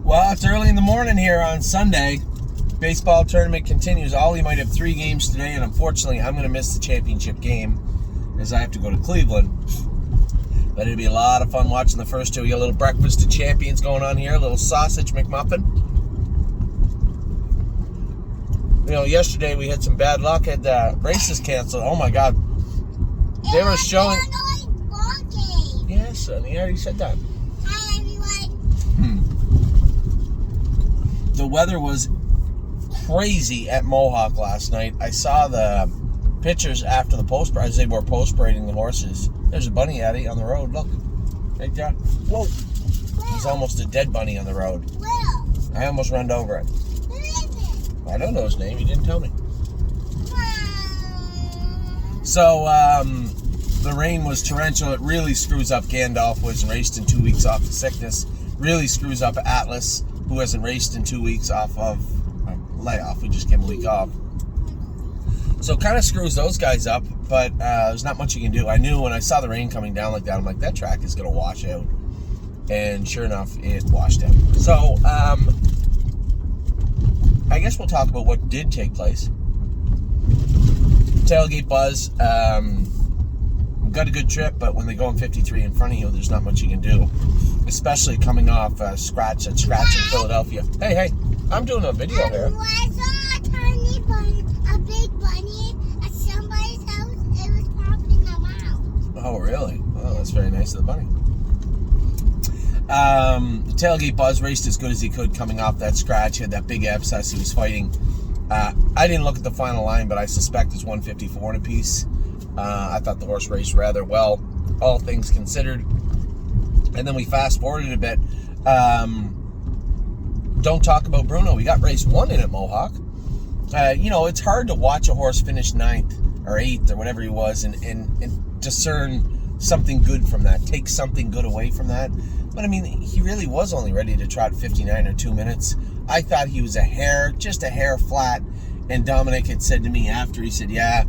Well, it's early in the morning here on Sunday. Baseball tournament continues. Ollie might have 3 games today, and unfortunately, I'm going to miss the championship game as I have to go to Cleveland. But it'll be a lot of fun watching the first two. We got a little breakfast of champions going on here, a little sausage McMuffin. You know, yesterday we had some bad luck, had races canceled. Oh my God. They were showing. Yes, honey, I already said that. Hi, everyone. The weather was crazy at Mohawk last night. I saw the pictures after the post parade as they were post parading the horses. There's a bunny Addie on the road. Look, right there. Whoa! There's almost a dead bunny on the road. I almost ran over it. Who is it? I don't know his name. He didn't tell me. So the rain was torrential. It really screws up Gandalf, who hasn't raced in 2 weeks off of sickness. Really screws up Atlas, who hasn't raced in 2 weeks off of layoff. We just gave him a week off. So kind of screws those guys up, but there's not much you can do. I knew when I saw the rain coming down like that, I'm like, that track is going to wash out. And sure enough, it washed out. So I guess we'll talk about what did take place. Tailgate Buzz. Got a good trip, but when they go in 53 in front of you, there's not much you can do. Especially coming off scratch in Philadelphia. Hey, I'm doing a video here. I saw a tiny bunny, a big bunny at somebody's house. It was popping them out. Oh, really? Oh, that's very nice of the bunny. The Tailgate Buzz raced as good as he could coming off that scratch. He had that big abscess he was fighting. I didn't look at the final line, but I suspect it's 154 and a piece. I thought the horse raced rather well, all things considered. And then we fast forwarded a bit. Don't talk about Bruno. We got race 1 in at Mohawk. It's hard to watch a horse finish 9th or 8th or whatever he was and discern something good from that, take something good away from that. But I mean, he really was only ready to trot 59 or 2 minutes. I thought he was just a hair flat. And Dominic had said to me after, he said, yeah,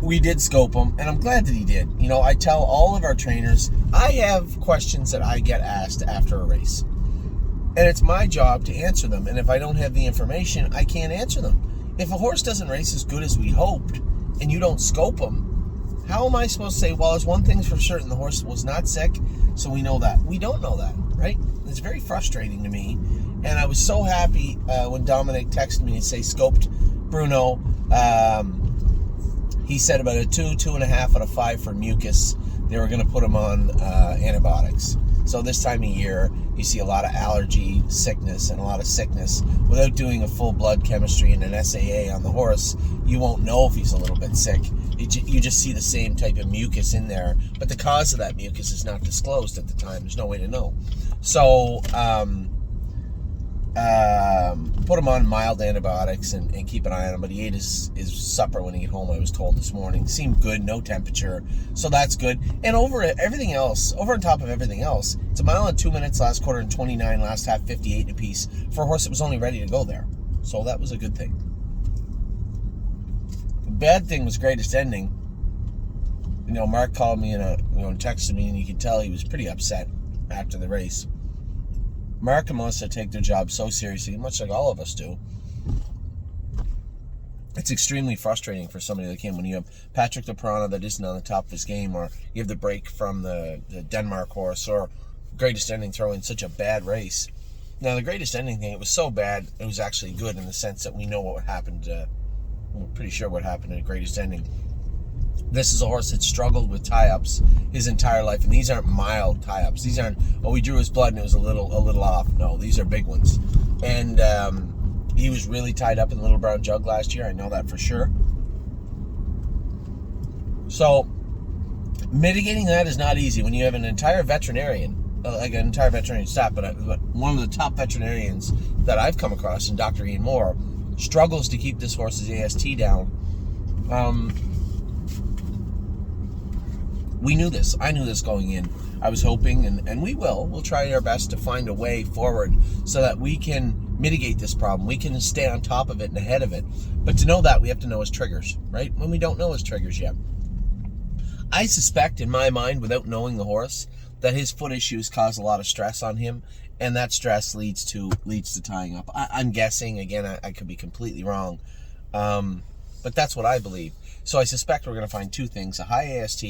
we did scope him, and I'm glad that he did. You know, I tell all of our trainers, I have questions that I get asked after a race. And it's my job to answer them. And if I don't have the information, I can't answer them. If a horse doesn't race as good as we hoped, and you don't scope him, how am I supposed to say, well, there's one thing's for certain, the horse was not sick, so we know that. We don't know that, right? It's very frustrating to me. And I was so happy when Dominic texted me and say, scoped Bruno. He said about a 2.5 out of 5 for mucus. They were going to put him on antibiotics. So this time of year, you see a lot of allergy, sickness, and a lot of sickness. Without doing a full blood chemistry and an SAA on the horse, you won't know if he's a little bit sick. You just see the same type of mucus in there. But the cause of that mucus is not disclosed at the time. There's no way to know. So put him on mild antibiotics and keep an eye on him. But he ate his supper when he got home, I was told this morning. Seemed good, no temperature, so that's good. And over on top of everything else, it's a mile and 2 minutes last quarter and 29 last half, 58 apiece for a horse that was only ready to go there. So that was a good thing. The bad thing was greatest ending. You know, Mark called me and texted me, and you could tell he was pretty upset after the race. Mark and Melissa take their job so seriously, much like all of us do. It's extremely frustrating for somebody like him when you have Patrick LaPrana that isn't on the top of his game, or you have the break from the Denmark horse, or greatest ending throwing such a bad race. Now, the greatest ending thing, it was so bad, it was actually good in the sense that we know what happened. We're pretty sure what happened in greatest ending. This is a horse that struggled with tie-ups his entire life, and these aren't mild tie-ups. These aren't, we drew his blood and it was a little off. No, these are big ones. And he was really tied up in the Little Brown Jug last year. I know that for sure. So mitigating that is not easy when you have an entire veterinarian, like an entire veterinarian staff, but one of the top veterinarians that I've come across, and Dr. Ian Moore, struggles to keep this horse's AST down. We knew this. I knew this going in. I was hoping, and we'll try our best to find a way forward so that we can mitigate this problem. We can stay on top of it and ahead of it. But to know that, we have to know his triggers, right? When we don't know his triggers yet. I suspect, in my mind, without knowing the horse, that his foot issues cause a lot of stress on him, and that stress leads to tying up. I'm guessing, again, I could be completely wrong, but that's what I believe. So I suspect we're going to find two things: a high AST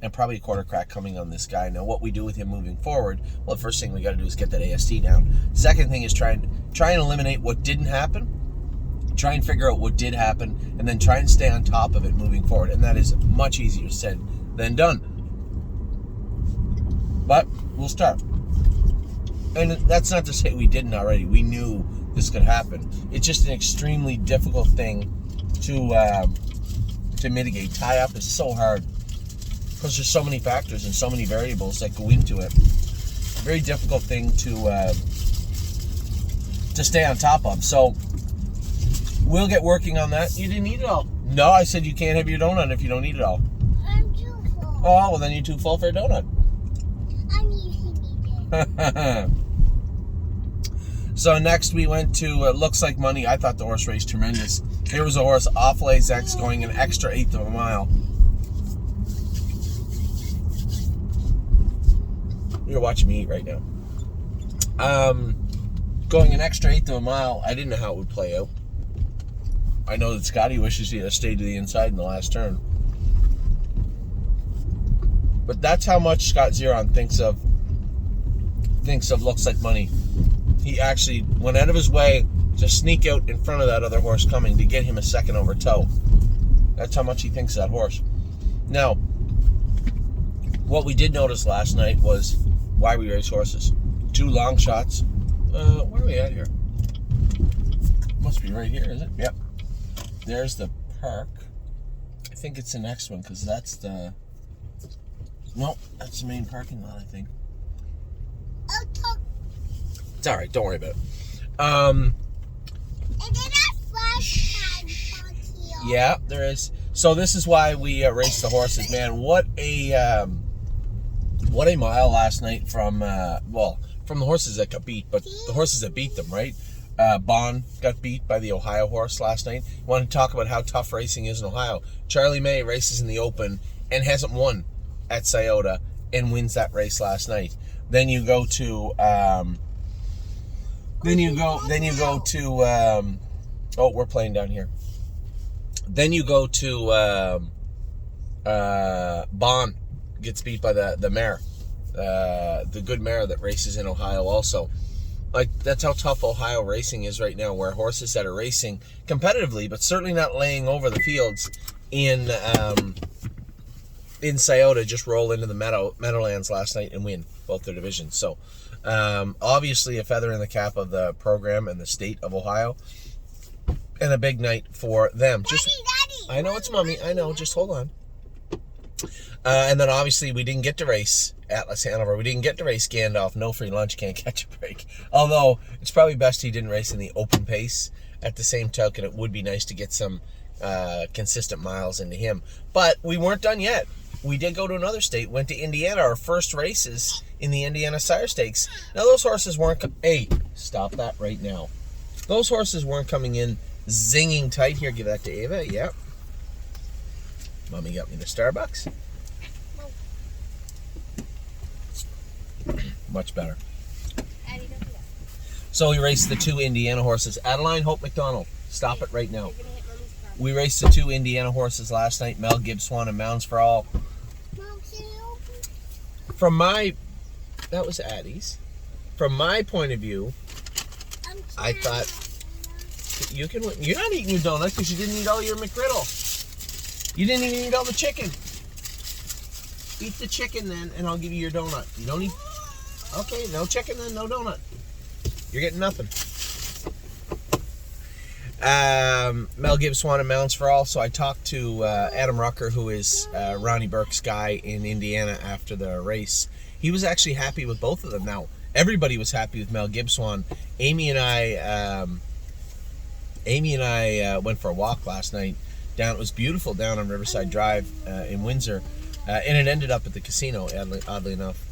and probably a quarter crack coming on this guy. Now, what we do with him moving forward, well, the first thing we got to do is get that AST down. Second thing is try and eliminate what didn't happen, try and figure out what did happen, and then try and stay on top of it moving forward. And that is much easier said than done. But we'll start. And that's not to say we didn't already. We knew this could happen. It's just an extremely difficult thing to mitigate. Tie up is so hard because there's so many factors and so many variables that go into it. Very difficult thing to stay on top of. So we'll get working on that. You didn't eat it all. No, I said you can't have your donut if you don't eat it all. I'm too full. Oh, well then you're too full for a donut. I'm eating it. So next we went to Looks Like Money. I thought the horse race tremendous. Here was a horse off Lays X going an extra eighth of a mile. You're watching me eat right now. Going an extra eighth of a mile. I didn't know how it would play out. I know that Scotty wishes he had stayed to the inside in the last turn. But that's how much Scott Zeron thinks of Looks Like Money. He actually went out of his way to sneak out in front of that other horse coming to get him a second over toe. That's how much he thinks of that horse. Now, what we did notice last night was why we race horses. Two long shots. Where are we at here? Must be right here, is it? Yep. There's the park. I think it's the next one because that's the... Nope, that's the main parking lot, I think. It's all right. Don't worry about it. And then a flash card here. Yeah, there is. So this is why we race the horses, man. What a mile last night from from the horses that got beat, but the horses that beat them, right? Bond got beat by the Ohio horse last night. You want to talk about how tough racing is in Ohio? Charlie May races in the Open and hasn't won at Scioto and wins that race last night. Then you go to oh, we're playing down here. Then you go to Bond gets beat by the mare, the good mare that races in Ohio also. Like, that's how tough Ohio racing is right now, where horses that are racing competitively, but certainly not laying over the fields in Scioto, just roll into the Meadowlands last night and win both their divisions. So, obviously a feather in the cap of the program and the state of Ohio, and a big night for them. Daddy. I know it's Mommy. I know. Just hold on. And then obviously we didn't get to race Atlas Hanover. We didn't get to race Gandalf. No free lunch, can't catch a break. Although it's probably best he didn't race in the open pace. At the same token, it would be nice to get some consistent miles into him. But we weren't done yet. We did go to another state. Went to Indiana. Our first races in the Indiana Sire Stakes. Now those horses weren't. Hey, stop that right now. Those horses weren't coming in zinging tight. Here, give that to Ava. Yep. Mommy got me the Starbucks. Much better. So we raced the two Indiana horses. Adeline Hope McDonald. Stop it right now. We raced the two Indiana horses last night. Mel Gibbswan and Mounds for All. That was Addie's. From my point of view, I thought you can win. You're not eating your donut because you didn't eat all your McGriddle. You didn't even eat all the chicken. Eat the chicken then, and I'll give you your donut. You don't eat. Okay, no chicken then, no donut. You're getting nothing. Mel Gibbswan and Mounds for All. So I talked to Adam Rucker, who is Ronnie Burke's guy in Indiana after the race. He was actually happy with both of them. Now, everybody was happy with Mel Gibbswan. Amy and I went for a walk last night. It was beautiful down on Riverside Drive in Windsor. And it ended up at the casino, oddly enough.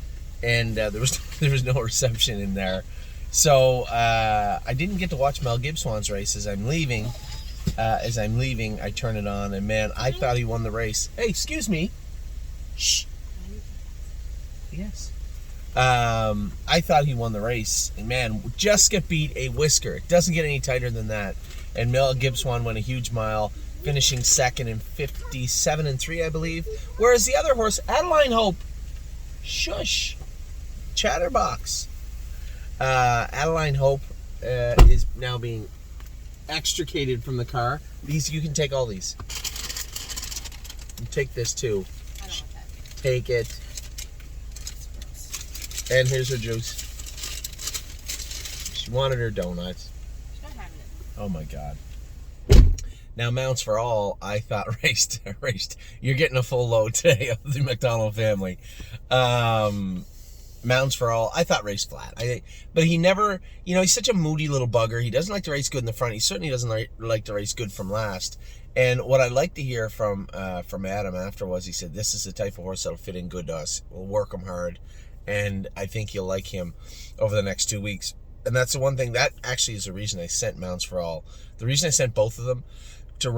And there was no reception in there. So I didn't get to watch Mel Gibbswan's race as I'm leaving. I turn it on, and man, I thought he won the race. Hey, excuse me. Shh. Yes. I thought he won the race, and man, Jessica beat a whisker. It doesn't get any tighter than that. And Mel Gibbswan went a huge mile, finishing second in 57 and 3, I believe. Whereas the other horse, Adeline Hope, shush, chatterbox. Adeline Hope is now being extricated from the car. These, you can take all these. You take this too. I don't want that. Take it. And here's her juice. She wanted her donuts. She's not having it. Oh my God. Now Mounts for All, I thought raced. You're getting a full load today of the McDonald family. Mounts for All, I thought raced flat. But he never, he's such a moody little bugger. He doesn't like to race good in the front. He certainly doesn't like to race good from last. And what I'd like to hear from Adam after was, he said, this is the type of horse that'll fit in good to us. We'll work him hard. And I think you'll like him over the next 2 weeks. And that's the one thing, that actually is the reason I sent Mounts for All. The reason I sent both of them to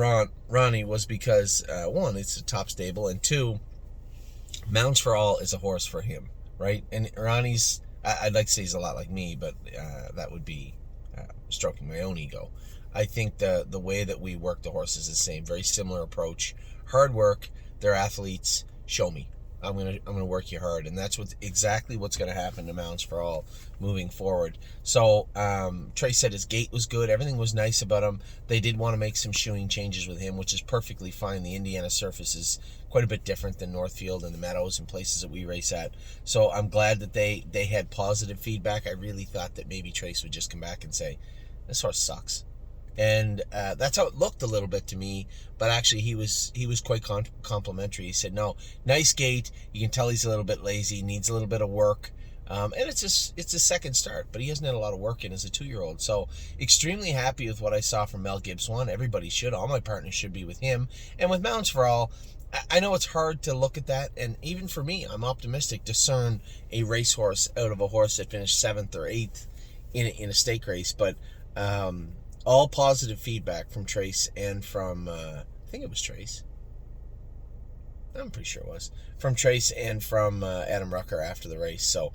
Ronnie was because, one, it's a top stable, and two, Mounts for All is a horse for him, right? And Ronnie's, I'd like to say he's a lot like me, but that would be stroking my own ego. I think the way that we work the horses is the same, very similar approach. Hard work, they're athletes, show me. I'm gonna work you hard, and that's exactly what's gonna happen to Mounts for All moving forward. So Trey said his gait was good, everything was nice about him. They did want to make some shoeing changes with him, which is perfectly fine. The Indiana surface is quite a bit different than Northfield and the Meadows and places that we race at. So I'm glad that they had positive feedback. I really thought that maybe Trace would just come back and say, this horse sucks. And that's how it looked a little bit to me, but actually he was quite complimentary. He said, no, nice gait, you can tell he's a little bit lazy, needs a little bit of work, and it's a second start, but he hasn't had a lot of work in as a 2-year-old. So extremely happy with what I saw from Mel Gibbswan. Everybody should, all my partners should be with him. And with Mounts for All, I know it's hard to look at that, and even for me, I'm optimistic, discern a racehorse out of a horse that finished 7th or 8th in a stake race, but all positive feedback from Trace and from, I think it was Trace. I'm pretty sure it was. From Trace and from Adam Rucker after the race. So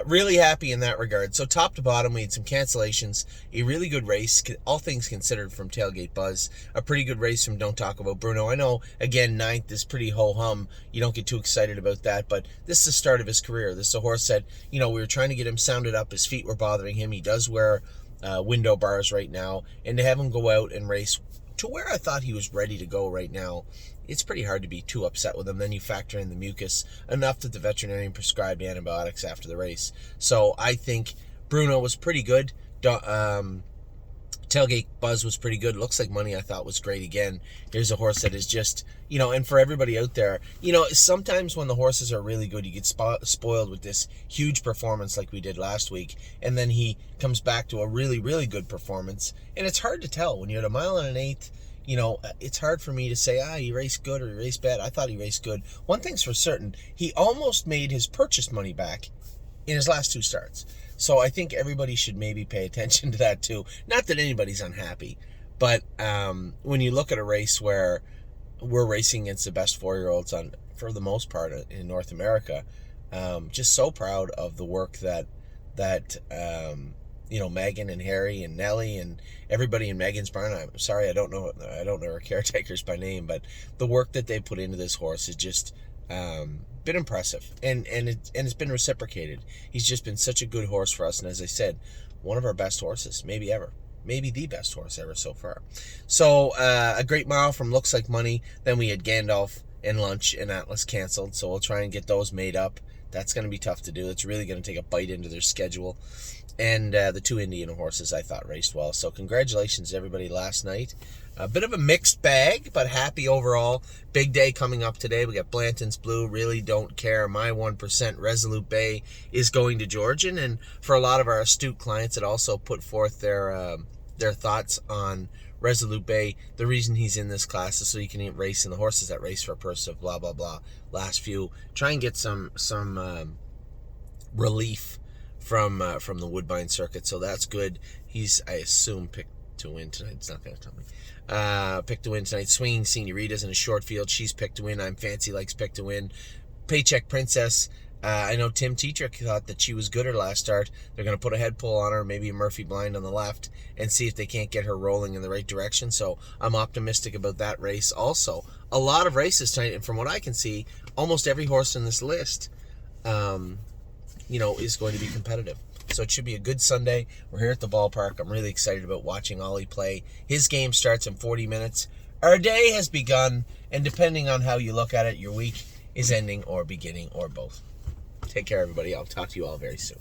really happy in that regard. So top to bottom, we had some cancellations. A really good race, all things considered, from Tailgate Buzz. A pretty good race from Don't Talk About Bruno. I know, again, 9th is pretty ho-hum. You don't get too excited about that, but this is the start of his career. This is a horse that, we were trying to get him sounded up. His feet were bothering him. He does wear window bars right now, and to have him go out and race to where I thought he was ready to go right now, it's pretty hard to be too upset with him. Then you factor in the mucus, enough that the veterinarian prescribed antibiotics after the race. So I think Bruno was pretty good. Tailgate Buzz was pretty good. Looks Like Money, I thought, was great again. Here's a horse that is just, and for everybody out there, sometimes when the horses are really good, you get spoiled with this huge performance like we did last week, and then he comes back to a really, really good performance, and it's hard to tell. When you're at a mile and an eighth, it's hard for me to say, he raced good or he raced bad. I thought he raced good. One thing's for certain, he almost made his purchase money back in his last 2 starts. So I think everybody should maybe pay attention to that too. Not that anybody's unhappy, but when you look at a race where we're racing against the best 4-year-olds for the most part in North America, just so proud of the work that Megan and Harry and Nellie and everybody in Megan's barn. I'm sorry, I don't know our caretakers by name, but the work that they put into this horse is just been impressive, and it's been reciprocated. He's just been such a good horse for us, and as I said, one of our best horses, maybe ever. Maybe the best horse ever so far. So a great mile from Looks Like Money. Then we had Gandalf and Lunch and Atlas canceled, so we'll try and get those made up. That's going to be tough to do. It's really going to take a bite into their schedule. And the 2 Indian horses I thought raced well. So congratulations to everybody last night. A bit of a mixed bag, but happy overall. Big day coming up today. We got Blanton's Blue, Really Don't Care, My 1%, Resolute Bay is going to Georgian. And for a lot of our astute clients that also put forth their thoughts on Resolute Bay, the reason he's in this class is so you can race in the horses that race for a purse of blah, blah, blah. Last few. Try and get some relief from the Woodbine circuit, so that's good. He's, I assume, picked to win tonight. It's not going to tell me. Picked to win tonight. Swinging Senoritas in a short field. She's picked to win. I'm Fancy Likes picked to win. Paycheck Princess I know Tim Tetrick thought that she was good her last start. They're going to put a head pull on her, maybe a Murphy blind on the left, and see if they can't get her rolling in the right direction. So I'm optimistic about that race also. A lot of races tonight, and from what I can see, almost every horse in this list, is going to be competitive. So it should be a good Sunday. We're here at the ballpark. I'm really excited about watching Ollie play. His game starts in 40 minutes. Our day has begun, and depending on how you look at it, your week is ending or beginning or both. Take care, everybody. I'll talk to you all very soon.